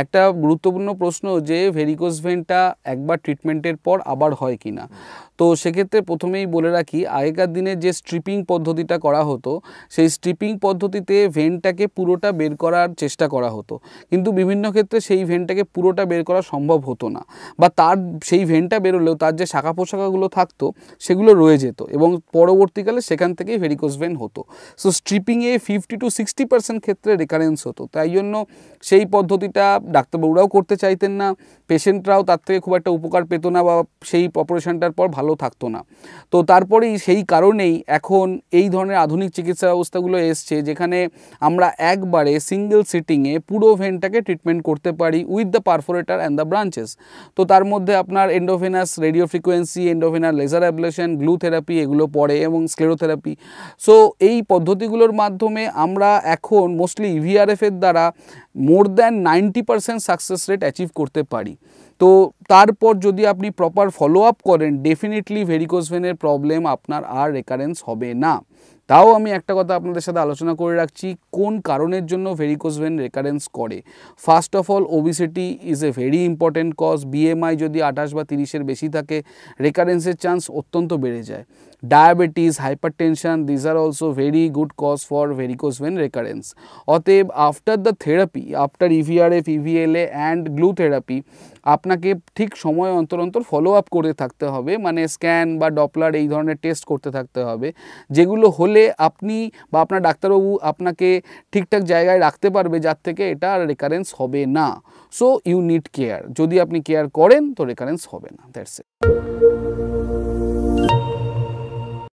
একটা গুরুত্বপূর্ণ প্রশ্ন যে ভেরিকোজ ভেনটা একবার ট্রিটমেন্টের পর আবার হয় কি না। তো সেক্ষেত্রে প্রথমেই বলে রাখি, আগেকার দিনে যে স্ট্রিপিং পদ্ধতিটা করা হতো, সেই স্ট্রিপিং পদ্ধতিতে ভেনটাকে পুরোটা বের করার চেষ্টা করা হতো, কিন্তু বিভিন্ন ক্ষেত্রে সেই ভেনটাকে পুরোটা বের করা সম্ভব হতো না, বা তার সেই ভেনটা বেরোলেও তার যে শাখা পোশাখাগুলো থাকতো সেগুলো রয়ে যেত এবং পরবর্তীকালে সেখান থেকেই ভেরিকোজ ভেন হতো। সো স্ট্রিপিংয়ে 50 to 60% ক্ষেত্রে রেকারেন্স হতো, তাই জন্য সেই পদ্ধতিটা ডাক্তারবাবুরাও করতে চাইতেন না, পেশেন্টরাও তার থেকে খুব একটা উপকার পেত না বা সেই অপারেশনটার পর ভালো থাকতো না। তো তারপরেই সেই কারণেই এখন এই ধরনের আধুনিক চিকিৎসা ব্যবস্থাগুলো এসছে, যেখানে আমরা একবারে সিঙ্গেল সিটিংয়ে পুরো ভেনটাকে ট্রিটমেন্ট করতে পারি with the perforator and the branches. তো তার মধ্যে আপনার endovenous radio frequency, endovenous laser ablation, glue therapy এগুলো পড়ে এবং স্ক্লেরোথেরাপি। সো এই পদ্ধতিগুলোর মাধ্যমে আমরা এখন মোস্টলি ইভিআরএফ এর দ্বারা more than 90% success rate achieve করতে পারি। তো তারপর যদি আপনি প্রপার ফলো আপ করেন, ডেফিনেটলি ভেরিকোজ ভেনের প্রবলেম আপনার আর রেকারেন্স হবে না। তাও আমি একটা কথা আপনাদের সাথে আলোচনা করে রাখছি, কোন কারণের জন্য ভেরিকোজ ভেন রেকারেন্স করে। First of all, obesity is a very important cause. BMI যদি 28 বা 30-এর বেশি থাকে, রেকারেন্সের চান্স অত্যন্ত বেড়ে যায়। Diabetes, hypertension, this are also very good cause for varicose vein recurrence. অতএব after the therapy, after EVRF, EVLA and glue therapy, আপনাকে ঠিক সময় অন্তর অন্তর ফলো আপ করে থাকতে হবে, মানে স্ক্যান বা ডপলার এই ধরনের টেস্ট করতে থাকতে হবে, যেগুলো হলে আপনি বা আপনার ডাক্তারবাবু আপনাকে ঠিকঠাক জায়গায় রাখতে পারবে যার থেকে এটা আর রেকারেন্স হবে না। So you need care. যদি আপনি কেয়ার করেন তো রেকারেন্স হবে না। দ্যাটস ইট।